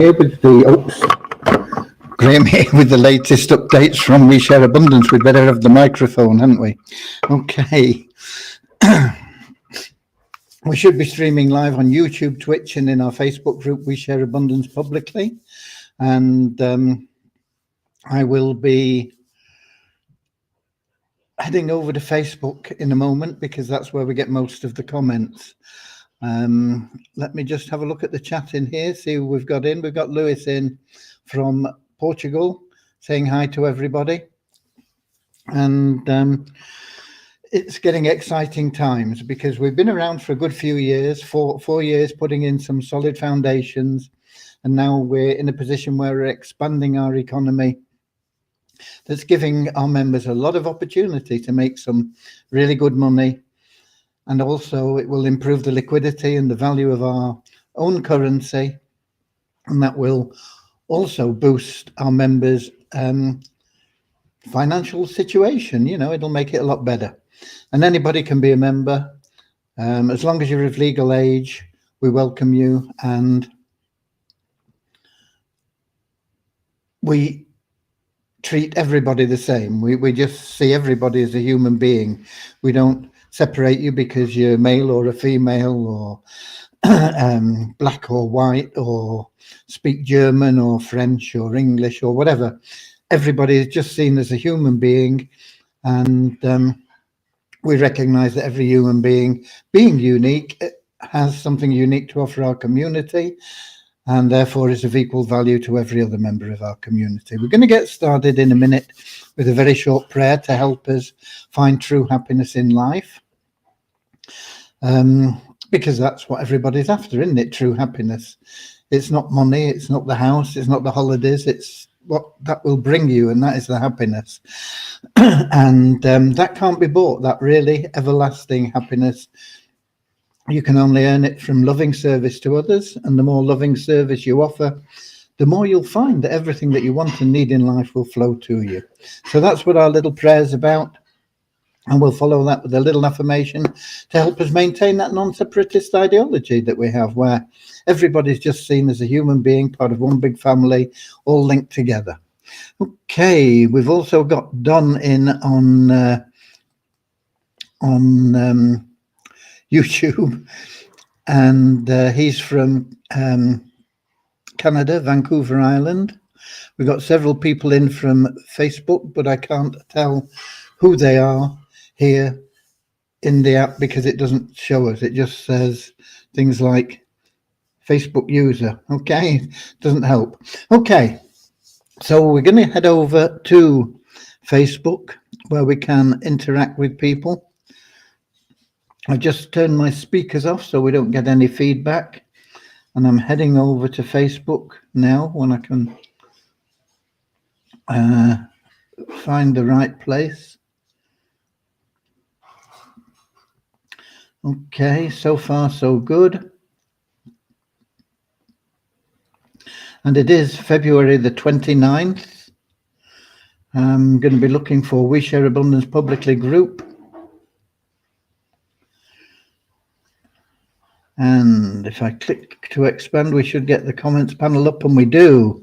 Here with Graham here with the latest updates from We Share Abundance. We'd better have the microphone, hadn't we? Okay. We should be streaming live on YouTube, Twitch, and in our Facebook group, We Share Abundance publicly. And I will be heading over to Facebook in a moment because that's where we get most of the comments. Let me just have a look at the chat in here, see who we've got in. We've got Lewis in from Portugal saying hi to everybody. And it's getting exciting times because we've been around for a good few years, four years, putting in some solid foundations. And now we're in a position where we're expanding our economy. That's giving our members a lot of opportunity to make some really good money. And also it will improve the liquidity and the value of our own currency. And that will also boost our members' financial situation. You know, it'll make it a lot better. And anybody can be a member. As long as you're of legal age, we welcome you. And we treat everybody the same. We just see everybody as a human being. We don't separate you because you're male or a female or black or white or speak German or French or English or whatever. Everybody is just seen as a human being, and we recognize that every human being unique has something unique to offer our community, and therefore is of equal value to every other member of our community. We're going to get started in a minute with a very short prayer to help us find true happiness in life. Because that's what everybody's after, isn't it? True happiness. It's not money, it's not the house, it's not the holidays, it's what that will bring you, and that is the happiness. And that can't be bought, that really everlasting happiness. You can only earn it from loving service to others, and the more loving service you offer, the more you'll find that everything that you want and need in life will flow to you. So that's what our little prayer is about. And we'll follow that with a little affirmation to help us maintain that non-separatist ideology that we have, where everybody's just seen as a human being, part of one big family, all linked together. Okay, we've also got Don in on YouTube, and he's from Canada, Vancouver Island. We've got several people in from Facebook, but I can't tell who they are here in the app because it doesn't show us. It just says things like Facebook user. Okay, doesn't help. Okay, so we're going to head over to Facebook where we can interact with people. I've just turned my speakers off so we don't get any feedback, and I'm heading over to Facebook now when I can find the right place. Okay, so far so good. And it is February the 29th. I'm going to be looking for We Share Abundance Publicly group. And if I click to expand, we should get the comments panel up, and we do.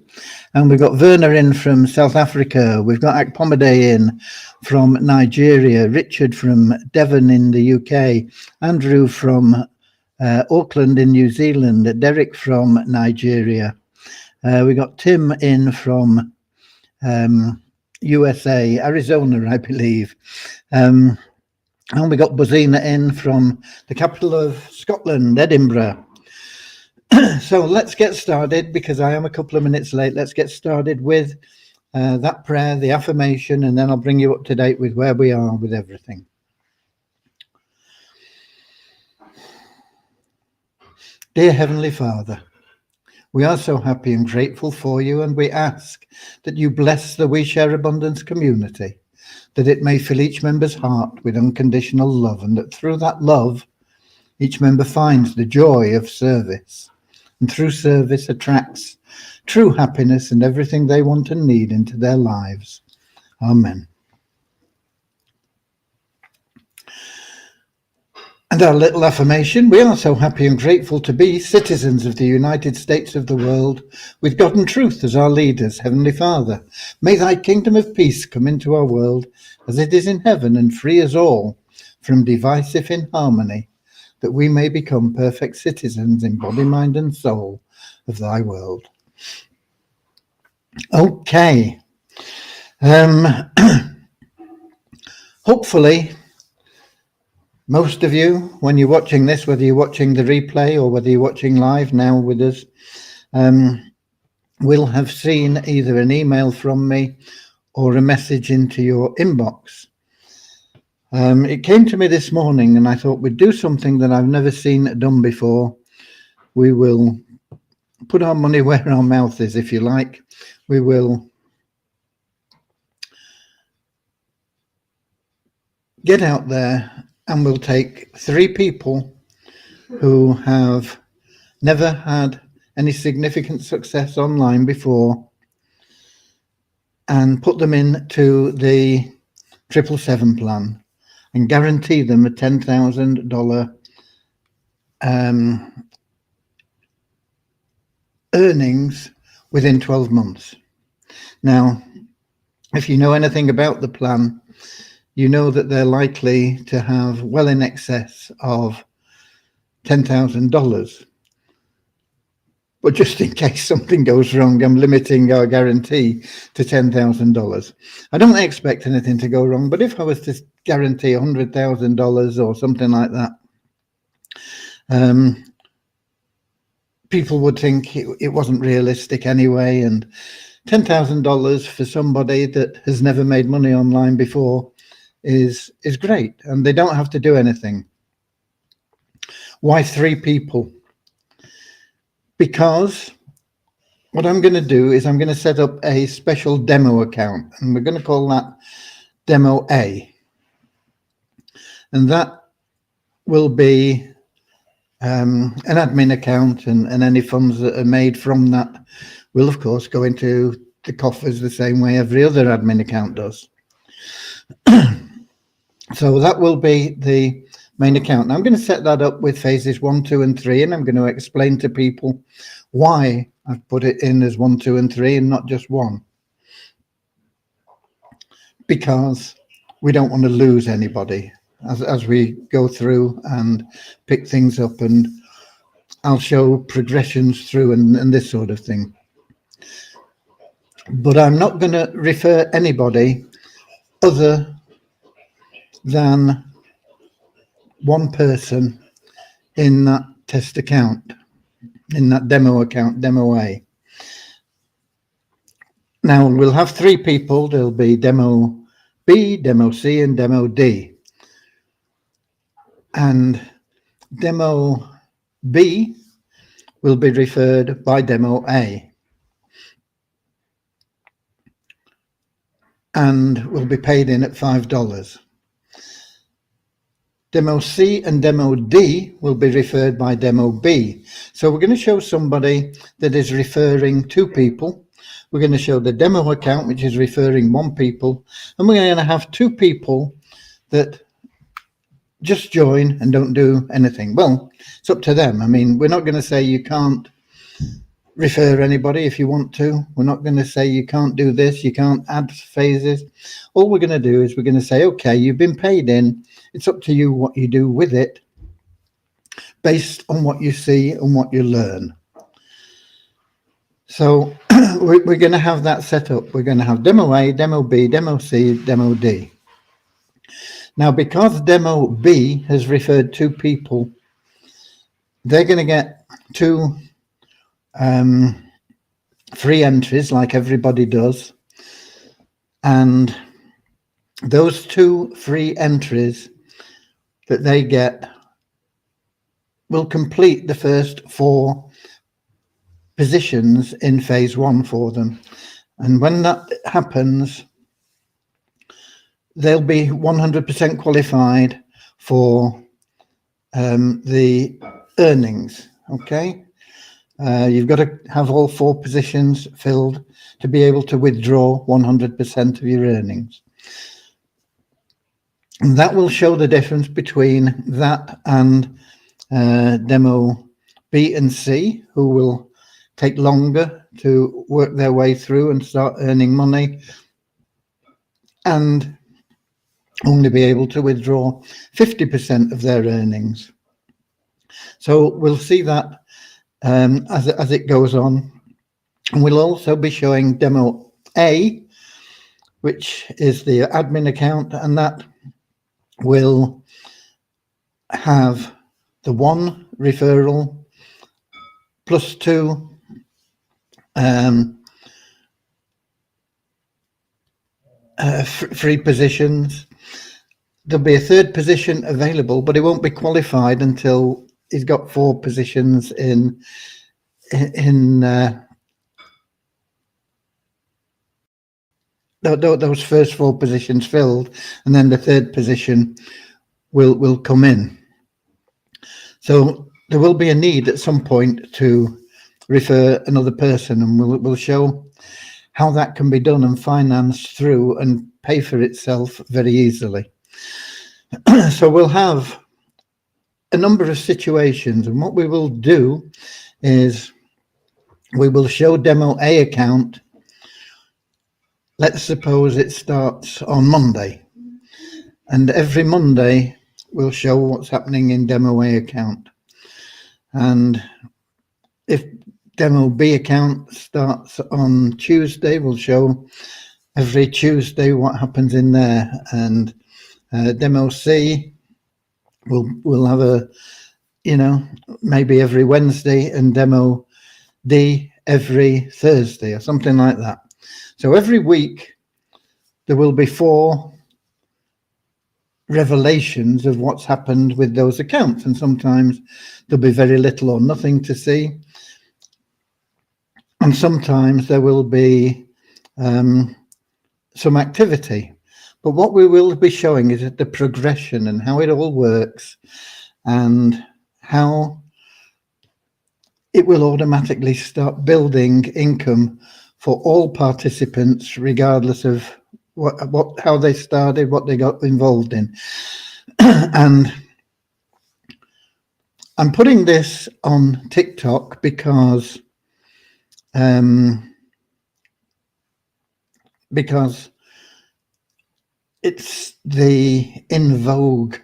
And we've got Werner in from South Africa. We've got Akpomade in from Nigeria, Richard from Devon in the UK, Andrew from Auckland in New Zealand, Derek from Nigeria. We got Tim in from USA, Arizona, I believe. And we got Buzina in from the capital of Scotland, Edinburgh. So let's get started because I am a couple of minutes late. Let's get started with that prayer, the affirmation, and then I'll bring you up to date with where we are with everything. Dear Heavenly Father, we are so happy and grateful for you, and we ask that you bless the We Share Abundance community, that it may fill each member's heart with unconditional love, and that through that love, each member finds the joy of service, and through service attracts true happiness and everything they want and need into their lives. Amen. And our little affirmation: we are so happy and grateful to be citizens of the United States of the world, with God and truth as our leaders. Heavenly Father, may thy kingdom of peace come into our world as it is in heaven, and free us all from divisive inharmony, that we may become perfect citizens in body, mind and soul of thy world. Okay. Hopefully, most of you, when you're watching this, whether you're watching the replay or whether you're watching live now with us, will have seen either an email from me or a message into your inbox. It came to me this morning and I thought we'd do something that I've never seen done before. We will put our money where our mouth is, if you like. We will get out there and we'll take 3 people who have never had any significant success online before and put them into the 777 plan and guarantee them a $10,000 earnings within 12 months. Now, if you know anything about the plan, you know that they're likely to have well in excess of $10,000. But just in case something goes wrong, I'm limiting our guarantee to $10,000. I don't expect anything to go wrong, but if I was to guarantee $100,000 or something like that, people would think it wasn't realistic anyway. And $10,000 for somebody that has never made money online before is great, and they don't have to do anything. Why 3 people? Because what I'm going to do is I'm going to set up a special demo account, and we're going to call that Demo A. And that will be an admin account, and any funds that are made from that will, of course, go into the coffers the same way every other admin account does. So that will be the main account. Now I'm going to set that up with phases 1, 2, and 3, and I'm going to explain to people why I've put it in as 1, 2, and 3 and not just 1. Because we don't want to lose anybody as we go through and pick things up, and I'll show progressions through and this sort of thing. But I'm not going to refer anybody other than one person in that test account, in that demo account, Demo A. Now we'll have 3 people. There'll be Demo B, Demo C, and Demo D. And Demo B will be referred by Demo A and will be paid in at $5. Demo C and Demo D will be referred by Demo B. So we're going to show somebody that is referring 2 people. We're going to show the demo account, which is referring 1 people. And we're going to have 2 people that just join and don't do anything. Well, it's up to them. I mean, we're not going to say you can't refer anybody if you want to. We're not going to say you can't do this, you can't add phases. All we're going to do is we're going to say, okay, you've been paid in. It's up to you what you do with it based on what you see and what you learn. So we're going to have that set up. We're going to have Demo A, Demo B, Demo C, Demo D. Now, because Demo B has referred 2 people, they're going to get 2 free entries like everybody does. And those 2 free entries that they get will complete the first 4 positions in phase 1 for them. And when that happens, they'll be 100% qualified for the earnings. Okay. You've got to have all 4 positions filled to be able to withdraw 100% of your earnings. And that will show the difference between that and demo B and C, who will take longer to work their way through and start earning money and only be able to withdraw 50% of their earnings. So we'll see that as it goes on. And we'll also be showing demo A, which is the admin account, and that will have the 1 referral plus 2 free positions. There'll be a 3rd position available, but it won't be qualified until he's got 4 positions in those first 4 positions filled, and then the 3rd position will come in. So there will be a need at some point to refer another person, and we'll show how that can be done and financed through and pay for itself very easily. So we'll have a number of situations, and what we will do is we will show demo A account. Let's suppose it starts on Monday, and every Monday we'll show what's happening in demo A account. And if demo B account starts on Tuesday, we'll show every Tuesday what happens in there. And demo C we'll have a, maybe every Wednesday, and demo D every Thursday or something like that. So every week there will be 4 revelations of what's happened with those accounts, and sometimes there'll be very little or nothing to see, and sometimes there will be some activity. But what we will be showing is the progression and how it all works, and how it will automatically start building income for all participants, regardless of how they started, what they got involved in. And I'm putting this on TikTok because it's the in vogue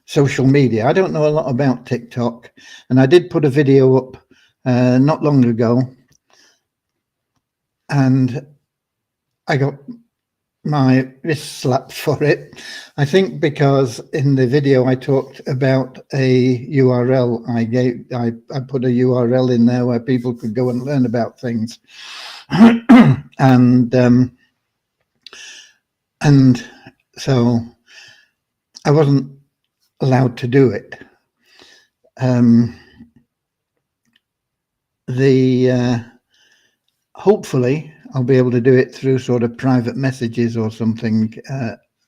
social media. I don't know a lot about TikTok, and I did put a video up not long ago, and I got my wrist slapped for it. I think because in the video I talked about a URL I put a URL in there where people could go and learn about things. and so I wasn't allowed to do it. Hopefully I'll be able to do it through sort of private messages or something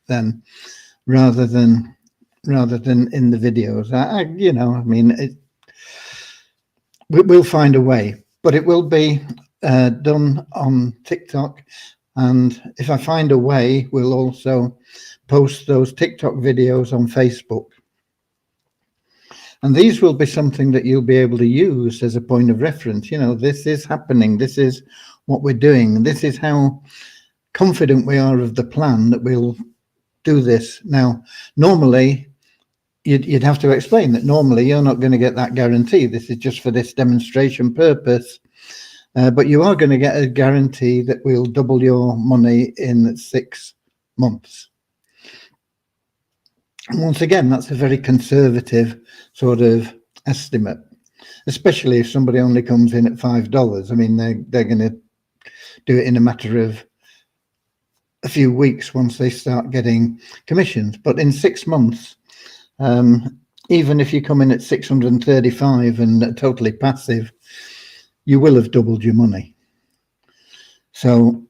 then, rather than in the videos. We'll find a way, but it will be done on TikTok. And if I find a way, we'll also post those TikTok videos on Facebook. And these will be something that you'll be able to use as a point of reference. This is happening. This is what we're doing. This is how confident we are of the plan that we'll do this. Now, normally, you'd have to explain that normally you're not going to get that guarantee. This is just for this demonstration purpose. But you are going to get a guarantee that we'll double your money in 6 months. And once again, that's a very conservative sort of estimate, especially if somebody only comes in at $5. I mean, they're going to do it in a matter of a few weeks once they start getting commissions. But in 6 months, even if you come in at 635 and totally passive, you will have doubled your money. So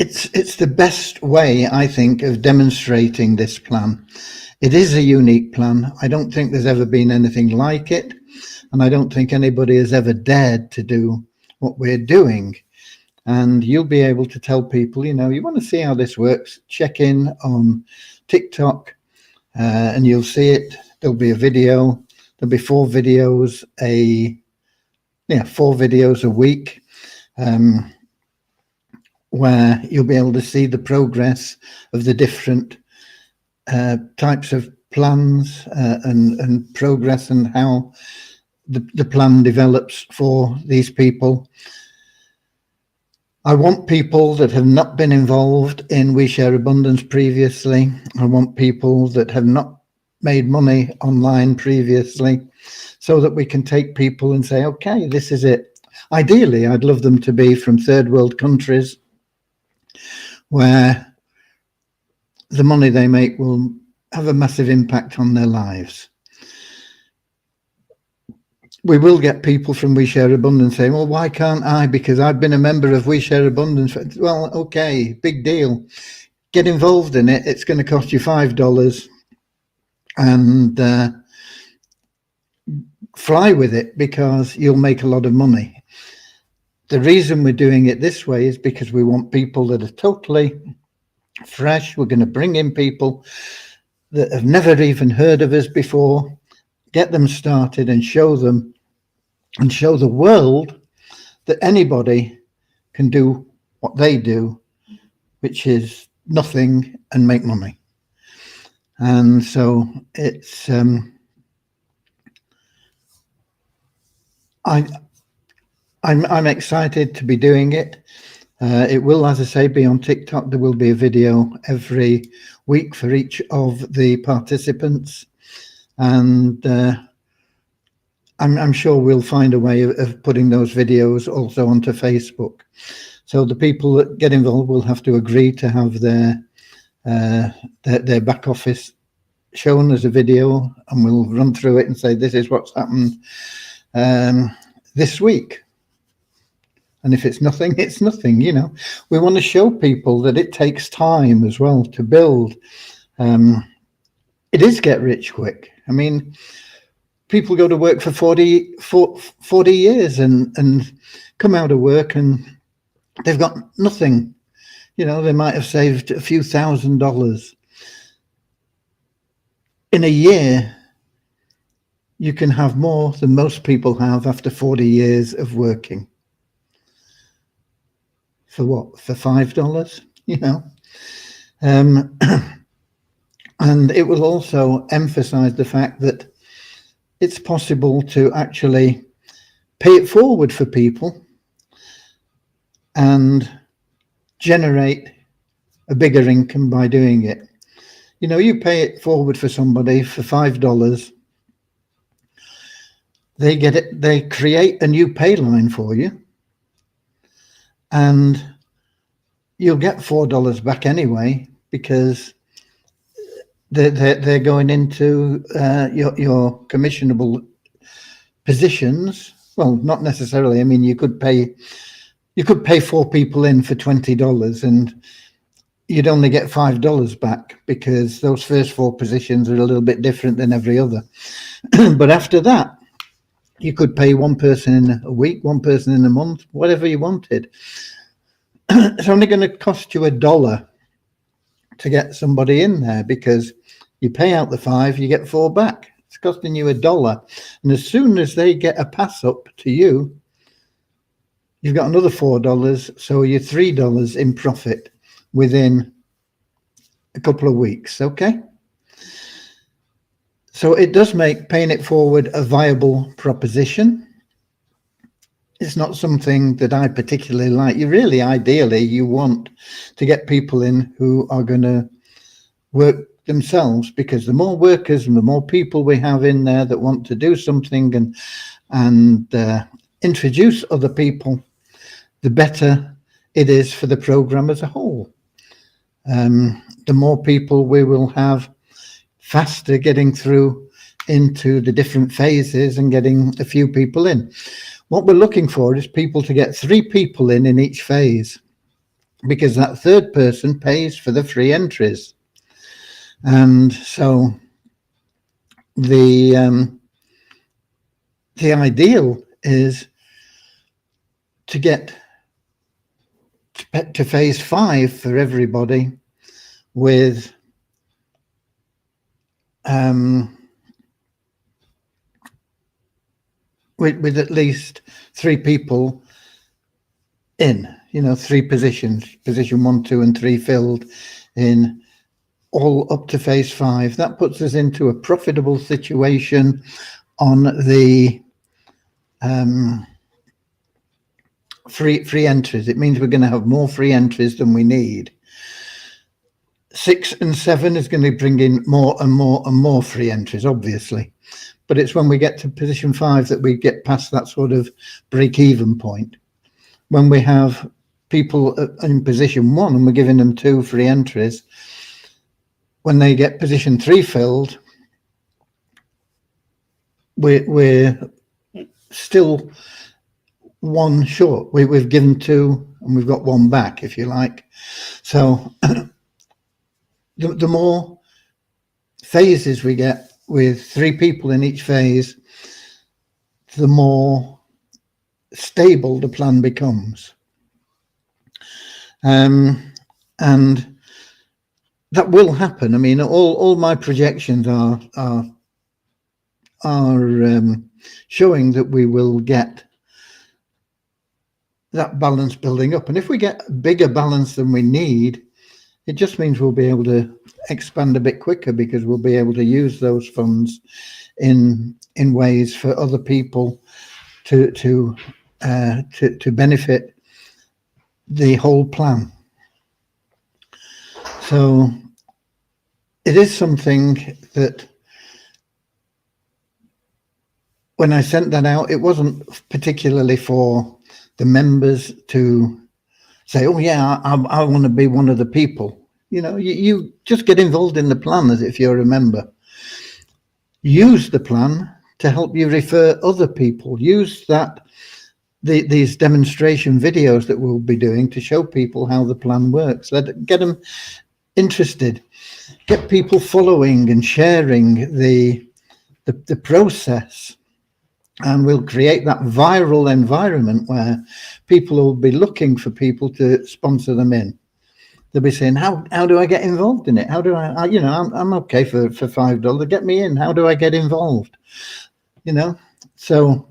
it's the best way, I think, of demonstrating this plan. It is a unique plan. I don't think there's ever been anything like it, and I don't think anybody has ever dared to do what we're doing. and you'll be able to tell people, you want to see how this works, check in on TikTok, and you'll see it. There'll be a video. There'll be 4 videos 4 videos a week, where you'll be able to see the progress of the different types of plans and progress, and how the plan develops for these people. I want people that have not been involved in We Share Abundance previously. I want people that have not made money online previously, so that we can take people and say, okay, this is it. Ideally, I'd love them to be from third world countries where the money they make will have a massive impact on their lives. We will get people from We Share Abundance saying, well, why can't I? Because I've been a member of We Share Abundance. Well, okay, big deal. Get involved in it. It's going to cost you $5, and fly with it, because you'll make a lot of money. The reason we're doing it this way is because we want people that are totally fresh. We're going to bring in people that have never even heard of us before, get them started, and show them and show the world that anybody can do what they do, which is nothing, and make money. And so it's I'm excited to be doing it. It will, as I say, be on TikTok. There will be a video every week for each of the participants, and I'm sure we'll find a way of putting those videos also onto Facebook. So the people that get involved will have to agree to have their back office shown as a video, and we'll run through it and say, this is what's happened this week. And if it's nothing, it's nothing. We want to show people that it takes time as well to build. It is get rich quick. I mean, people go to work for 40 years and come out of work and they've got nothing. They might have saved a few $1,000s. In a year, you can have more than most people have after 40 years of working. For what? For $5, and it will also emphasize the fact that it's possible to actually pay it forward for people and generate a bigger income by doing it. You pay it forward for somebody for $5, they get it, they create a new pay line for you, and you'll get $4 back anyway, because they're going into your commissionable positions. Well, not necessarily. I mean, you could pay 4 people in for $20, and you'd only get $5 back, because those first 4 positions are a little bit different than every other. But after that, you could pay 1 person in a week, 1 person in a month, whatever you wanted. It's only going to cost you $1 to get somebody in there, because you pay out the 5, you get 4 back. It's costing you $1. And as soon as they get a pass up to you, you've got another $4. So you're $3 in profit within a couple of weeks. Okay. So it does make paying it forward a viable proposition. It's not something that I particularly like. Ideally, you want to get people in who are going to work themselves, because the more workers and the more people we have in there that want to do something and introduce other people, the better it is for the program as a whole. The more people we will have, faster getting through into the different phases and getting a few people in. What we're looking for is people to get 3 people in each phase, because that 3rd person pays for the free entries. And so the ideal is to get to phase 5 for everybody with with at least 3 people in, 3 positions, position 1, 2, and 3 filled in, all up to phase 5. That puts us into a profitable situation on the free entries. It means we're going to have more free entries than we need. 6 and 7 is going to bring in more and more and more free entries, obviously. But it's when we get to position 5 that we get past that sort of break-even point. When we have people in position 1 and we're giving them 2 free entries, when they get position 3 filled, we're still 1 short. We've given 2 and we've got 1 back, if you like. So the more phases we get with 3 people in each phase, the more stable the plan becomes. And that will happen. I mean, all my projections are showing that we will get that balance building up. And if we get a bigger balance than we need, it just means we'll be able to expand a bit quicker, because we'll be able to use those funds in ways for other people to benefit the whole plan. So it is something that, when I sent that out, it wasn't particularly for the members to say, oh yeah, I want to be one of the people. You just get involved in the plan as if you're a member. Use the plan to help you refer other people. Use these demonstration videos that we'll be doing to show people how the plan works. Get them interested. Get people following and sharing the process. And we'll create that viral environment where people will be looking for people to sponsor them in. They'll be saying, how do I get involved in it? How do I'm okay for $5. Get me in. How do I get involved? So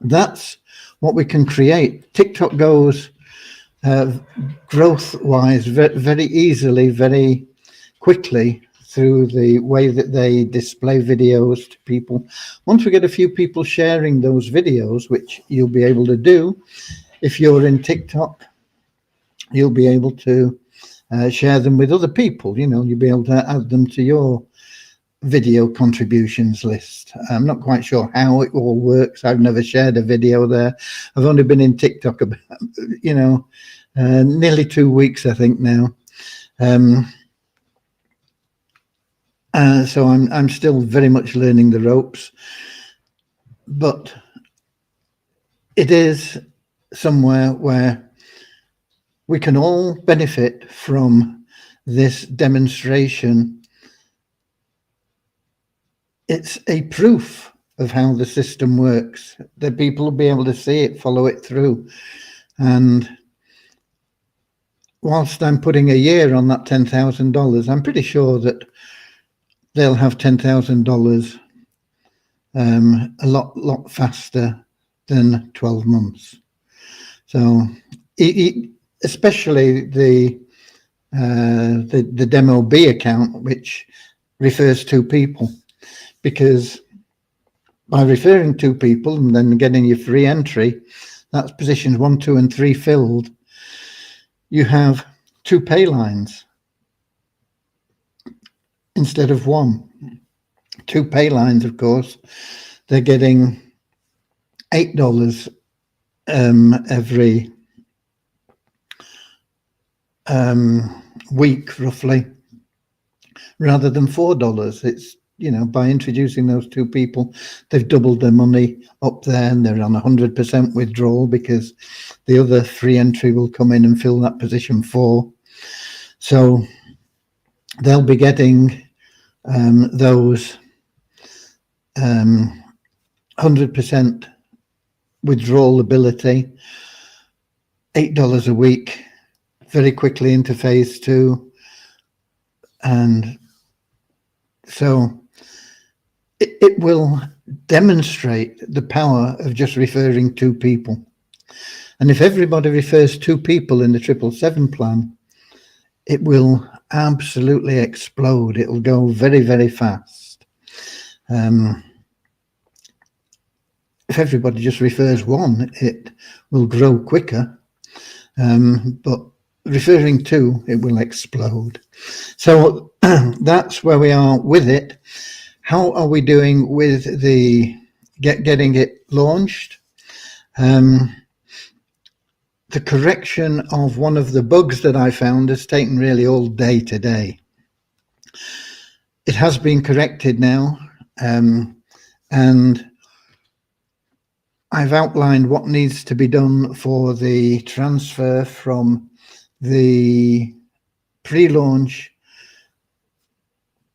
that's what we can create. TikTok goes growth-wise very easily, very quickly, through the way that they display videos to people. Once we get a few people sharing those videos, which you'll be able to do if you're in TikTok, you'll be able to share them with other people. You'll be able to add them to your video contributions list. I'm not quite sure how it all works. I've never shared a video there. I've only been in TikTok about, nearly 2 weeks, I think now. So I'm still very much learning the ropes, but it is somewhere where we can all benefit from this demonstration. It's a proof of how the system works, that people will be able to see it, follow it through. And whilst I'm putting a year on that $10,000, I'm pretty sure that they'll have $10,000 a lot faster than 12 months. So especially the Demo B account, which refers 2 people, because by referring 2 people and then getting your free entry, that's positions 1, 2, and 3 filled. You have 2 pay lines instead of 1. 2 pay lines, of course. They're getting $8 every week, roughly, rather than $4. It's, by introducing those 2 people, they've doubled their money up there, and they're on 100% withdrawal, because the other free entry will come in and fill that position 4. So they'll be getting those 100% withdrawal ability $8 a week very quickly into phase 2. And so it will demonstrate the power of just referring 2 people. And if everybody refers 2 people in the 777 plan, it will absolutely explode. It will go very, very fast. If everybody just refers 1, it will grow quicker. But referring 2, it will explode. So that's where we are with it. How are we doing with the getting it launched? The correction of one of the bugs that I found has taken really all day today. It has been corrected now, and I've outlined what needs to be done for the transfer from the pre-launch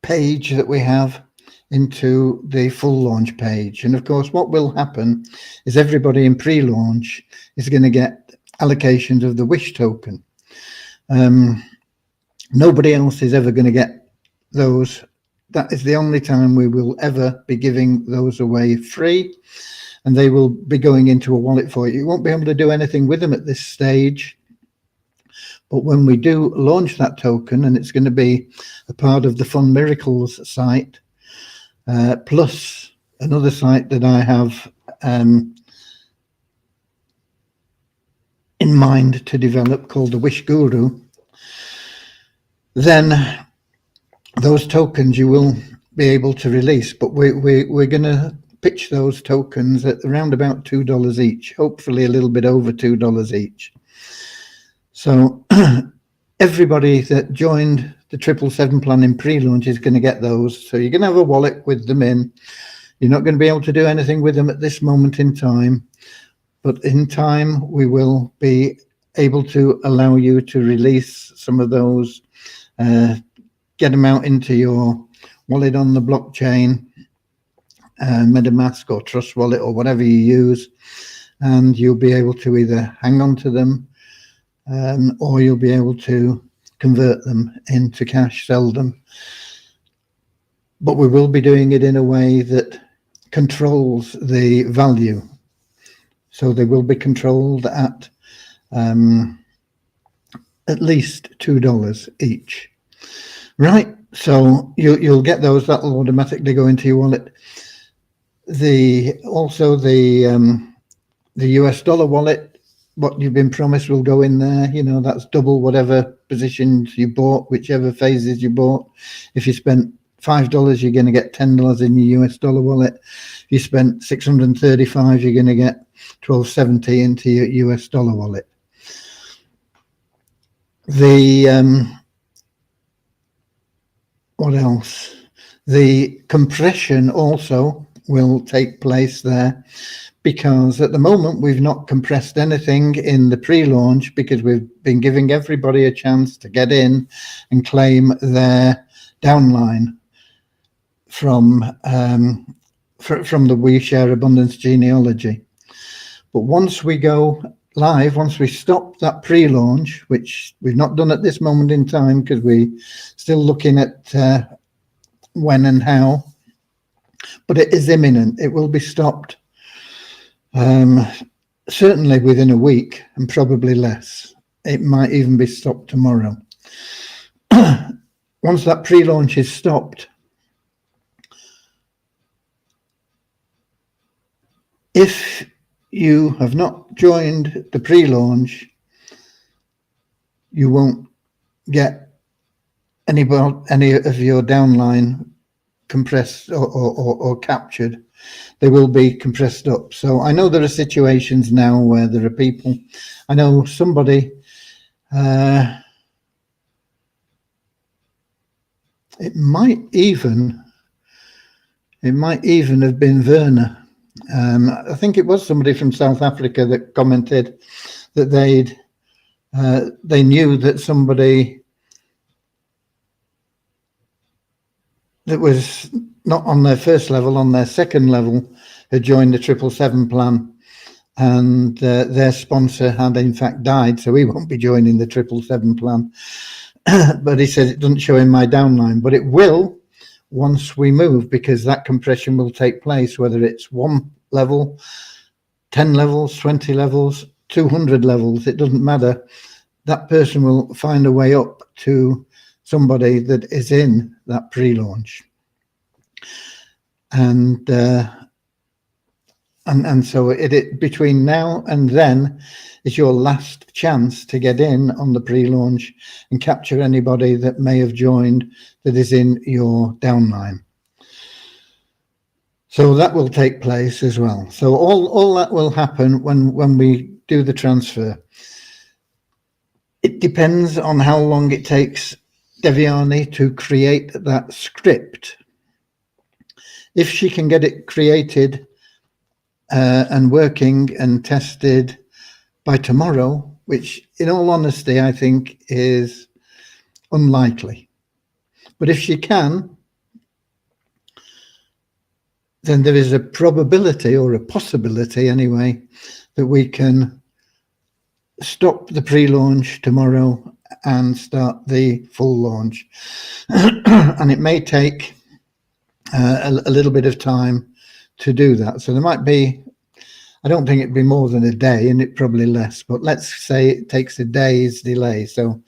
page that we have into the full launch page. And of course, what will happen is everybody in pre-launch is going to get allocations of the wish token. Nobody else is ever going to get those. That is the only time we will ever be giving those away free, and they will be going into a wallet for you. You won't be able to do anything with them at this stage, but when we do launch that token, and it's going to be a part of the Fun Miracles site, plus another site that I have in mind to develop called the Wish Guru, then those tokens you will be able to release. But we're going to pitch those tokens at around about $2 each, hopefully a little bit over $2 each. So everybody that joined the 777 plan in pre-launch is going to get those. So you're going to have a wallet with them in. You're not going to be able to do anything with them at this moment in time. But in time, we will be able to allow you to release some of those, get them out into your wallet on the blockchain, MetaMask or Trust Wallet or whatever you use, and you'll be able to either hang on to them or you'll be able to convert them into cash, sell them. But we will be doing it in a way that controls the value. So they will be controlled at least $2 each. Right, so you'll get those. That'll automatically go into your wallet. Also the US dollar wallet, what you've been promised will go in there. You know, that's double whatever positions you bought, whichever phases you bought. If you spent $5, you're going to get $10 in your US dollar wallet. If you spent $635, you're going to get $12.70 into your US dollar wallet. What else? The compression also will take place there, because at the moment we've not compressed anything in the pre-launch, because we've been giving everybody a chance to get in and claim their downline from the We Share Abundance genealogy. But once we go live, once we stop that pre-launch, which we've not done at this moment in time because we're still looking at when and how, but it is imminent. It will be stopped certainly within a week, and probably less. It might even be stopped tomorrow. Once that pre-launch is stopped, if you have not joined the pre-launch, you won't get any of your downline compressed or captured. They will be compressed up. So I know there are situations now where there are people. I know somebody, it might even have been Werner. I think it was somebody from South Africa that commented that they knew that somebody that was not on their first level, on their second level, had joined the 777 plan, and their sponsor had in fact died, so he won't be joining the 777 plan. But he said it doesn't show in my downline, but it will once we move, because that compression will take place, whether it's 1 level, 10 levels, 20 levels, 200 levels, it doesn't matter. That person will find a way up to somebody that is in that pre-launch. And so it between now and then is your last chance to get in on the pre-launch and capture anybody that may have joined that is in your downline. So that will take place as well. So all that will happen when we do the transfer. It depends on how long it takes Devyani to create that script. If she can get it created and working and tested by tomorrow, which in all honesty I think is unlikely, but if she can, then there is a probability, or a possibility anyway, that we can stop the pre-launch tomorrow and start the full launch. And it may take a little bit of time to do that. So there might be, I don't think it'd be more than a day, and it probably less, but let's say it takes a day's delay. So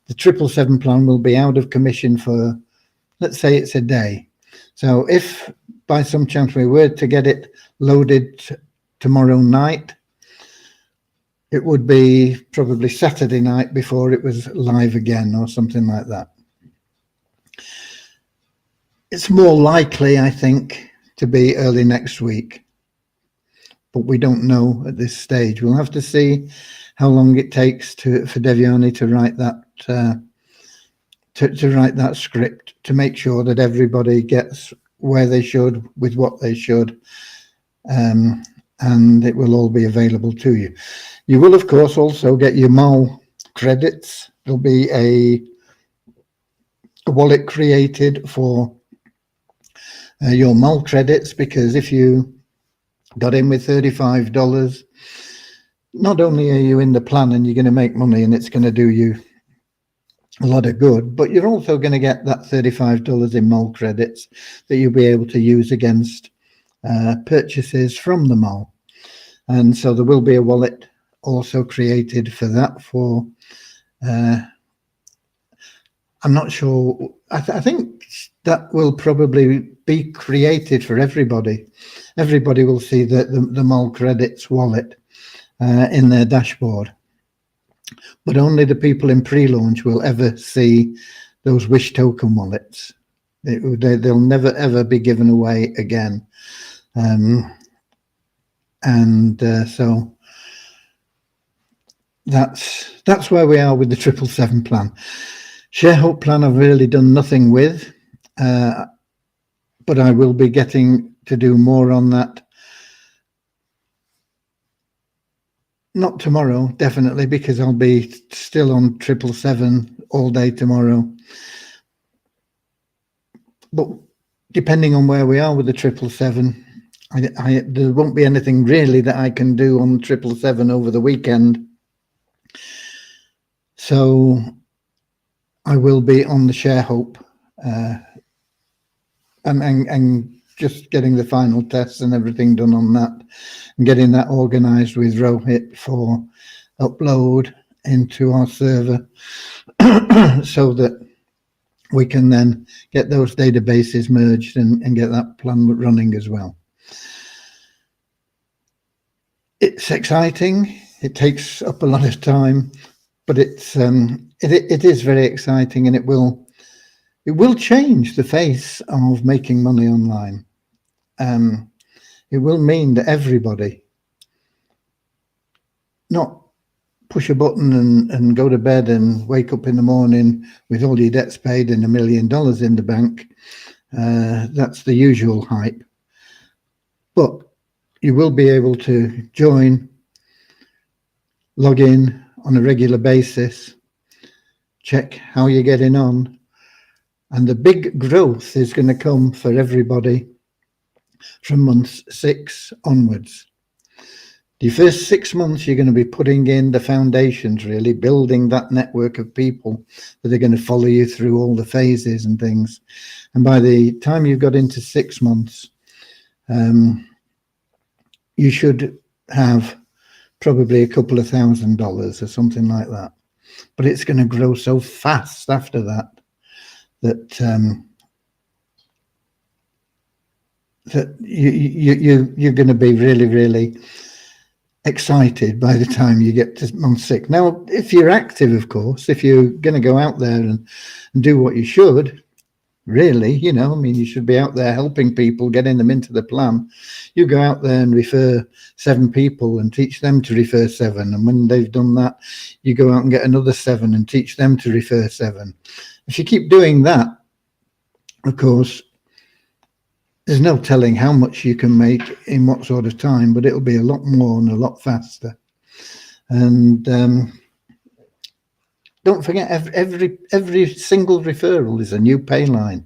the 777 plan will be out of commission for, let's say it's a day. So if by some chance we were to get it loaded tomorrow night, it would be probably Saturday night before it was live again, or something like that. It's more likely, I think, to be early next week, but we don't know at this stage. We'll have to see how long it takes for Devyani to write that to write that script, to make sure that everybody gets where they should with what they should, and it will all be available to you. You will, of course, also get your MAL credits. There'll be a wallet created for your MAL credits, because if you got in with $35, not only are you in the plan and you're going to make money and it's going to do you a lot of good, but you're also going to get that $35 in MAL credits that you'll be able to use against purchases from the MAL. And so there will be a wallet also created for that. For I'm not sure, I think that will probably be created for everybody. Everybody will see the MAL credits wallet in their dashboard, but only the people in pre-launch will ever see those Wish token wallets. They'll never ever be given away again. So that's where we are with the 777 plan. ShareHope plan I've really done nothing with, but I will be getting to do more on that. Not tomorrow, definitely, because I'll be still on 777 all day tomorrow. But depending on where we are with the 777, there won't be anything really that I can do on 777 over the weekend. So I will be on the ShareHope and just getting the final tests and everything done on that, and getting that organized with Rohit for upload into our server so that we can then get those databases merged and get that plan running as well. It's exciting. It takes up a lot of time, but it is very exciting, and it will change the face of making money online. It will mean that everybody, not push a button and go to bed and wake up in the morning with all your debts paid and $1 million in the bank. That's the usual hype. But you will be able to join, log in on a regular basis, check how you're getting on, and the big growth is going to come for everybody from month 6 onwards. The first 6 months, you're going to be putting in the foundations, really building that network of people that are going to follow you through all the phases and things. And by the time you've got into 6 months, you should have probably a couple of $1,000 or something like that. But it's going to grow so fast after that that you're going to be really, really excited by the time you get to month 6. Now, if you're active, of course, if you're going to go out there and do what you should, really, you know, I mean, you should be out there helping people, getting them into the plan. You go out there and refer 7 people and teach them to refer 7. And when they've done that, you go out and get another 7 and teach them to refer 7. If you keep doing that, of course, there's no telling how much you can make in what sort of time, but it'll be a lot more and a lot faster. And don't forget, every single referral is a new pay line.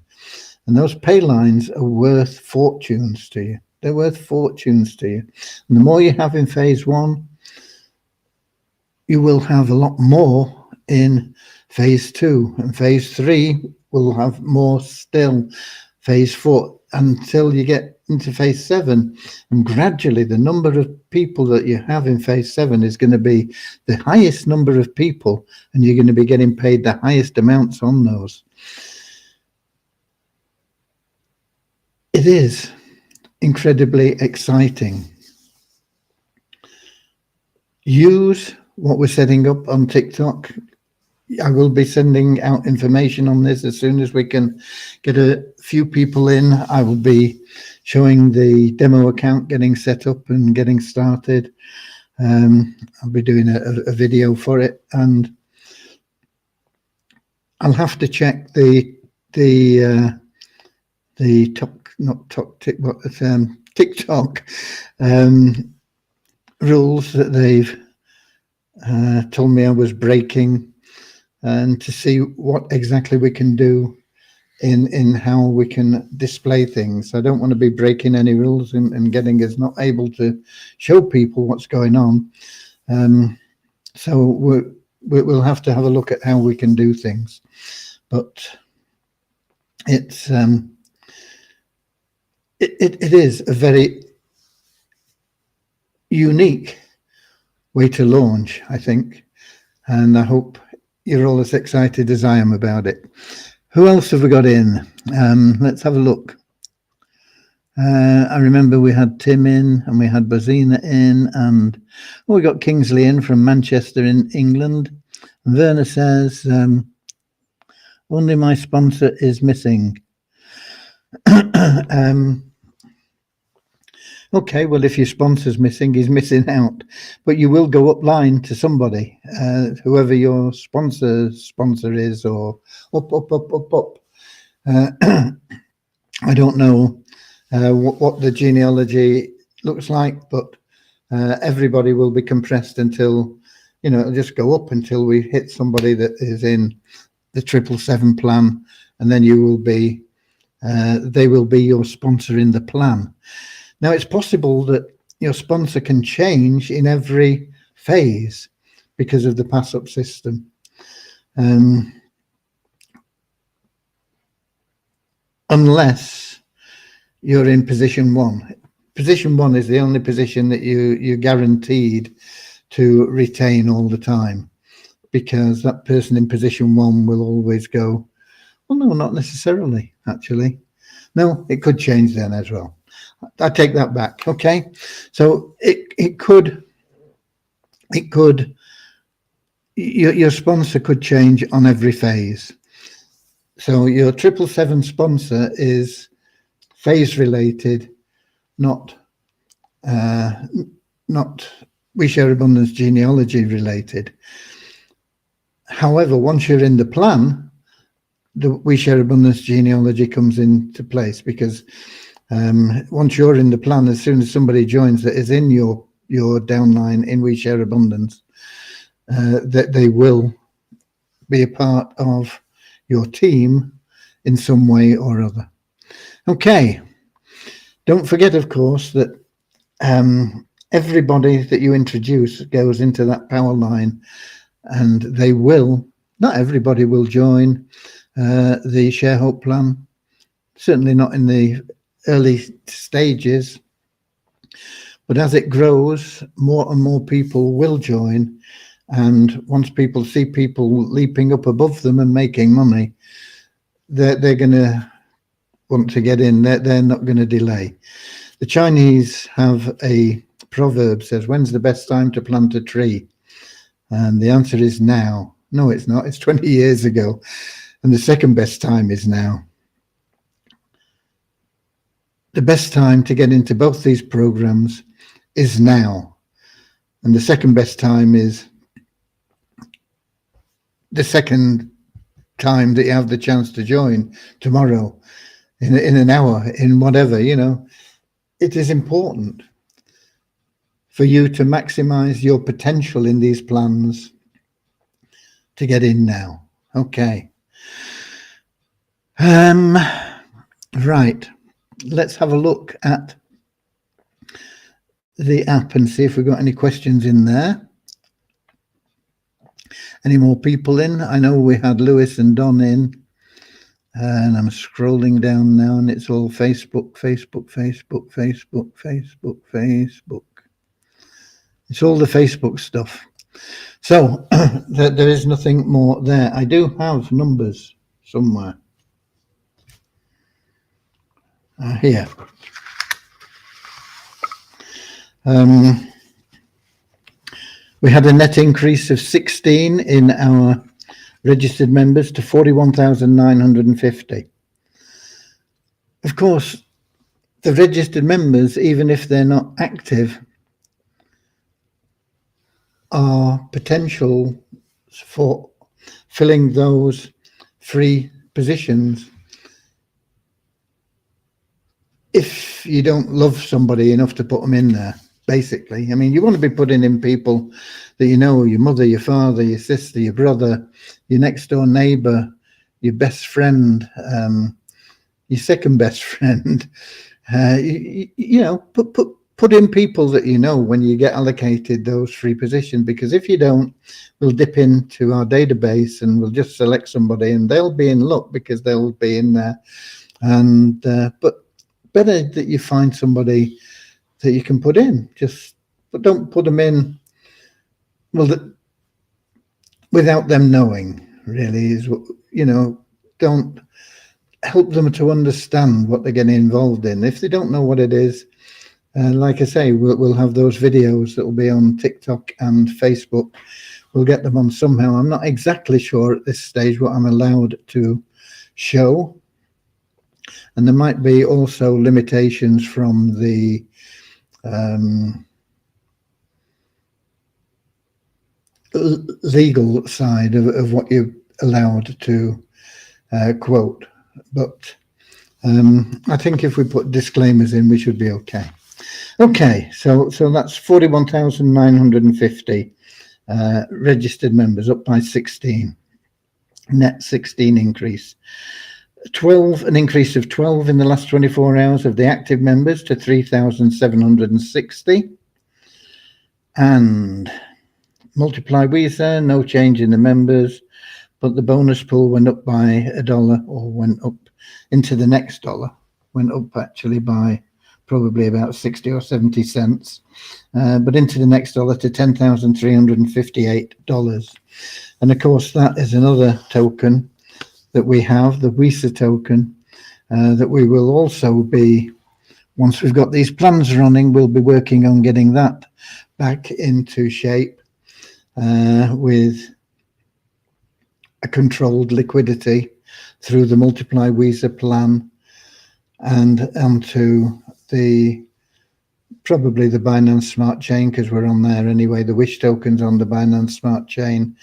And those pay lines are worth fortunes to you. They're worth fortunes to you. And the more you have in phase 1, you will have a lot more in phase 2. And phase 3 will have more still. Phase 4, until you get into phase 7. And gradually the number of people that you have in phase 7 is going to be the highest number of people, and you're going to be getting paid the highest amounts on those. It is incredibly exciting. Use what we're setting up on TikTok. I will be sending out information on this as soon as we can get a few people in. I will be showing the demo account getting set up and getting started. I'll be doing a video for it, and I'll have to check the TikTok rules that they've told me I was breaking, and to see what exactly we can do in how we can display things. I don't want to be breaking any rules and getting us not able to show people what's going on. So we'll have to have a look at how we can do things. But it's it is a very unique way to launch, I think, and I hope you're all as excited as I am about it. Who else have we got in? Let's have a look. I remember we had Tim in, and we had Bazina in, and we got Kingsley in from Manchester in England. And Werner says, only my sponsor is missing. Okay, well, if your sponsor's missing, he's missing out. But you will go up line to somebody, whoever your sponsor is, or up. I don't know what the genealogy looks like, but everybody will be compressed until, it'll just go up until we hit somebody that is in the 777 plan, and then you will be, they will be your sponsor in the plan. Now, it's possible that your sponsor can change in every phase because of the pass-up system. Unless you're in position 1. Position 1 is the only position that you're guaranteed to retain all the time, because that person in position 1 will always go, well, no, not necessarily, actually. No, it could change then as well. I take that back. Okay, so it could your sponsor could change on every phase. So your 777 sponsor is phase related, not We Share Abundance genealogy related. However, once you're in the plan, the We Share Abundance genealogy comes into place, because once you're in the plan, as soon as somebody joins that is in your downline in We Share Abundance, that they will be a part of your team in some way or other. Okay. Don't forget, of course, that everybody that you introduce goes into that Powerline, and they will, not everybody will join the ShareHope plan, certainly not in the early stages. But as it grows, more and more people will join. And once people see people leaping up above them and making money, they're going to want to get in. They're not going to delay. The Chinese have a proverb says, when's the best time to plant a tree? And the answer is now. No, it's not. It's 20 years ago. And the second best time is now. The best time to get into both these programs is now. And the second best time is the second time that you have the chance to join, tomorrow, in an hour, in whatever, you know. It is important for you to maximize your potential in these plans to get in now. Okay. Right. Let's have a look at the app and see if we've got any questions in there. Any more people in? I know we had Lewis and Don in, and I'm scrolling down now, and it's all Facebook. It's all the Facebook stuff. So there is nothing more there. I do have numbers somewhere. Here. We had a net increase of 16 in our registered members to 41,950. Of course, the registered members, even if they're not active, are potential for filling those free positions. If you don't love somebody enough to put them in there, basically. I mean, you want to be putting in people that you know, your mother, your father, your sister, your brother, your next door neighbor, your best friend, your second best friend. You know, put in people that you know when you get allocated those free positions, because if you don't, we'll dip into our database and we'll just select somebody and they'll be in luck because they'll be in there. And but better that you find somebody that you can put in, but don't put them in, well, without them knowing, really, is what, you know, don't help them to understand what they're getting involved in. If they don't know what it is, like I say, we'll have those videos that will be on TikTok and Facebook. We'll get them on somehow. I'm not exactly sure at this stage what I'm allowed to show. And there might be also limitations from the legal side of what you're allowed to quote. But I think if we put disclaimers in, we should be okay. Okay, so that's 41,950 registered members, up by 16, net 16 increase. 12, an increase of 12 in the last 24 hours of the active members to 3,760. And multiply Visa, no change in the members, but the bonus pool went up by $1, or went up into the next dollar, went up actually by probably about 60 or 70 cents, but into the next dollar to $10,358. And of course, that is another token that we have, the Visa token, that we will also be, once we've got these plans running, we'll be working on getting that back into shape with a controlled liquidity through the Multiply Visa plan and onto probably the Binance Smart Chain, because we're on there anyway. The Wish token's on the Binance Smart Chain.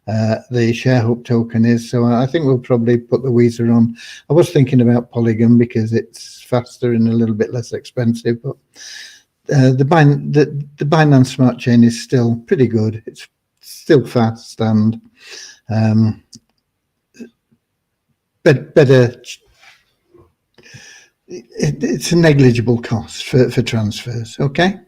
The ShareHope token is. So I think we'll probably put the Visa on. I was thinking about Polygon because it's faster and a little bit less expensive, but the Binance Smart Chain is still pretty good. It's still fast and better. It's a negligible cost for transfers. Okay.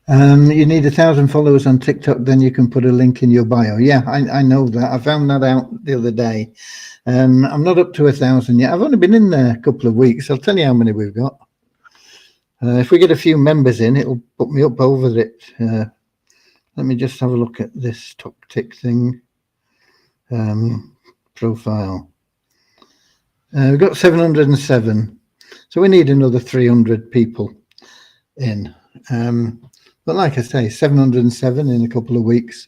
You need 1,000 followers on TikTok, then you can put a link in your bio. Yeah, I know that. I found that out the other day. I'm not up to 1,000 yet. I've only been in there a couple of weeks. I'll tell you how many we've got. If we get a few members in, it'll put me up over it. Let me just have a look at this top tick thing. Profile. We've got 707. So we need another 300 people in. But like I say, 707 in a couple of weeks.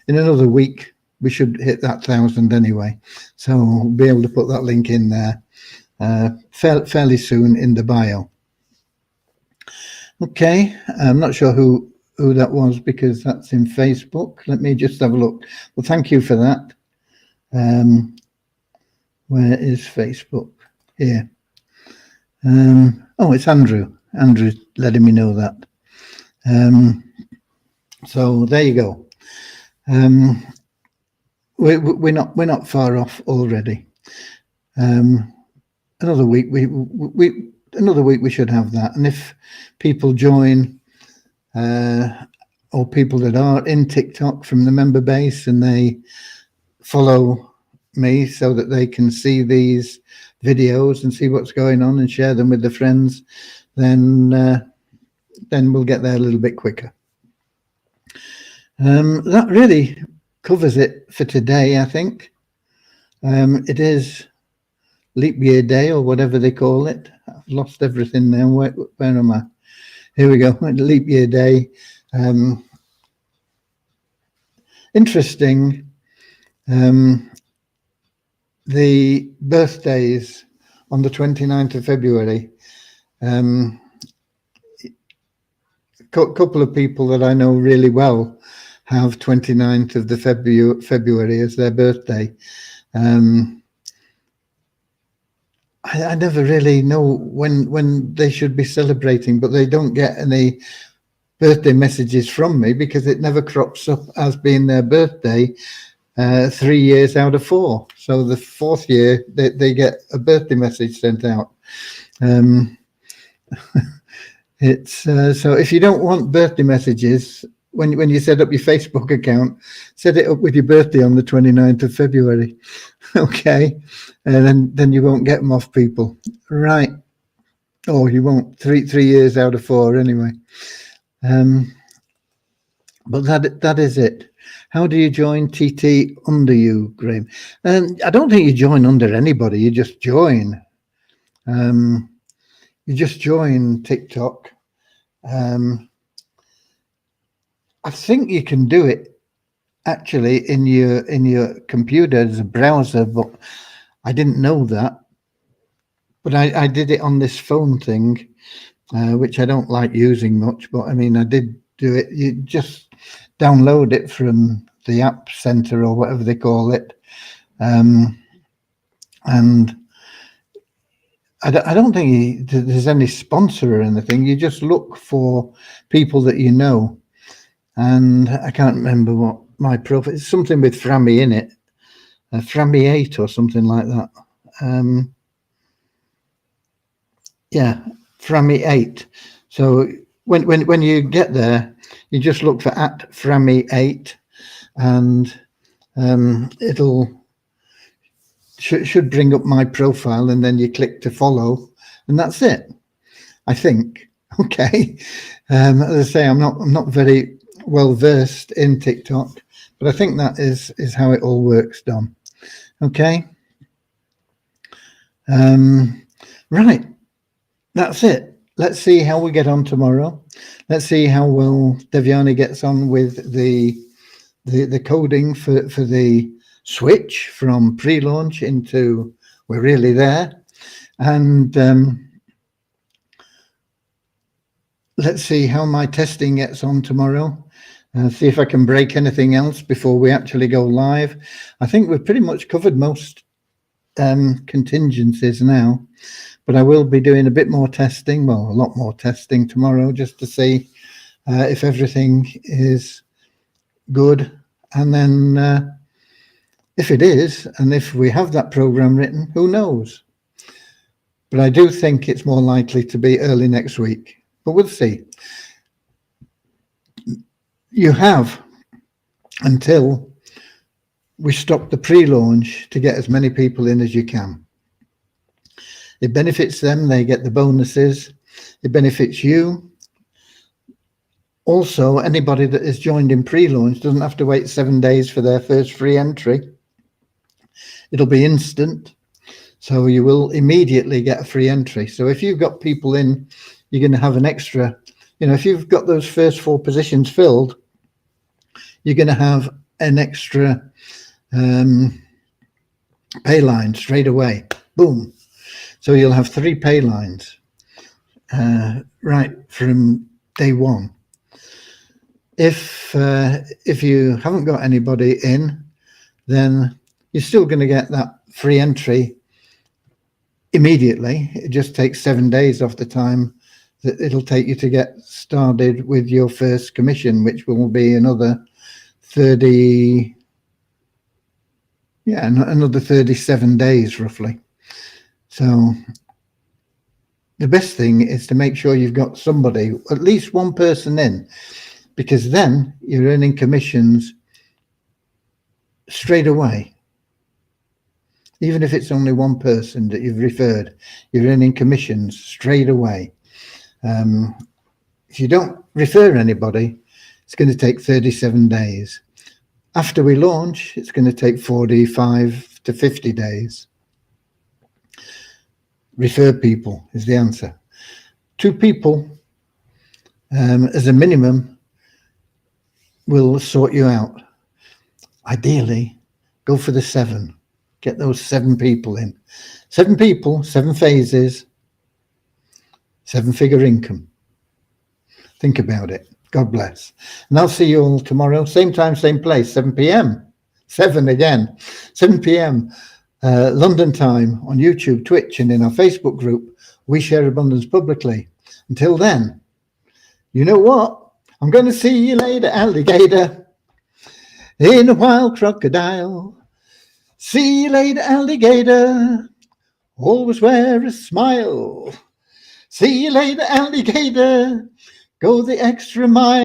In another week, we should hit that 1,000 anyway. So we'll be able to put that link in there fairly soon in the bio. Okay, I'm not sure who that was because that's in Facebook. Let me just have a look. Well, thank you for that. Where is Facebook? Here. Oh, it's Andrew. Andrew letting me know that. So there you go. We're not far off already. Another week we should have that. And if people join, or people that are in TikTok from the member base and they follow me so that they can see these videos and see what's going on and share them with their friends, then we'll get there a little bit quicker. That really covers it for today, I think. It is leap year day or whatever they call it. I've lost everything now. Where am I? Here we go. Leap year day. Interesting. The birthdays on the 29th of February. A couple of people that I know really well have 29th of the February as their birthday. I never really know when they should be celebrating, but they don't get any birthday messages from me because it never crops up as being their birthday 3 years out of 4. So the 4th year they get a birthday message sent out. It's so if you don't want birthday messages when you set up your Facebook account, set it up with your birthday on the 29th of February. Okay, and then you won't get them off people, right? Or you won't. Three years out of 4 anyway. But that is it. How do you join TT under you, Graham? I don't think you join under anybody. You just join. You just join TikTok. I think you can do it actually in your computer as a browser, but I didn't know that. But I did it on this phone thing, which I don't like using much. But I mean, I did do it. You just download it from the App Center or whatever they call it, and I don't think there's any sponsor or anything. You just look for people that you know. And I can't remember what my profile is. Something with Frammy in it. Frammy 8 or something like that. Yeah, Frammy 8. So when you get there, you just look for @Frammy 8 and it'll should bring up my profile, and then you click to follow, and that's it, I think. Okay. As I say, I'm not very well versed in TikTok, but I think that is how it all works, Dom. Okay. Right. That's it. Let's see how we get on tomorrow. Let's see how well Devyani gets on with the coding for the switch from pre-launch into we're really there. And let's see how my testing gets on tomorrow. See if I can break anything else before we actually go live. I think we've pretty much covered most contingencies now, but I will be doing a bit more testing, well, a lot more testing tomorrow, just to see if everything is good. And then if it is, and if we have that program written, who knows? But I do think it's more likely to be early next week. but we'll see. You have until we stop the pre-launch to get as many people in as you can. It benefits them, they get the bonuses. It benefits you. Also, anybody that has joined in pre-launch doesn't have to wait 7 days for their first free entry. It'll be instant. So you will immediately get a free entry. So if you've got people in, you're going to have an extra, if you've got those first 4 positions filled, you're going to have an extra pay line straight away. Boom. So you'll have 3 pay lines right from day one. If you haven't got anybody in, then you're still going to get that free entry immediately. It just takes 7 days off the time that it'll take you to get started with your first commission, which will be another 37 days roughly. So the best thing is to make sure you've got somebody, at least one person in, because then you're earning commissions straight away. Even if it's only one person that you've referred, you're earning commissions straight away. If you don't refer anybody, it's going to take 37 days. After we launch, it's going to take 45 to 50 days. Refer people is the answer. 2 people as a minimum will sort you out. Ideally, go for the 7. Get those 7 people in. 7 people, 7 phases, 7-figure income. Think about it. God bless. And I'll see you all tomorrow. Same time, same place, 7 p.m. 7 again. 7 p.m. London time on YouTube, Twitch, and in our Facebook group. We share abundance publicly. Until then, you know what? I'm going to see you later, alligator. In a wild crocodile. See you later, alligator. Always wear a smile. See you later, alligator. Go the extra mile.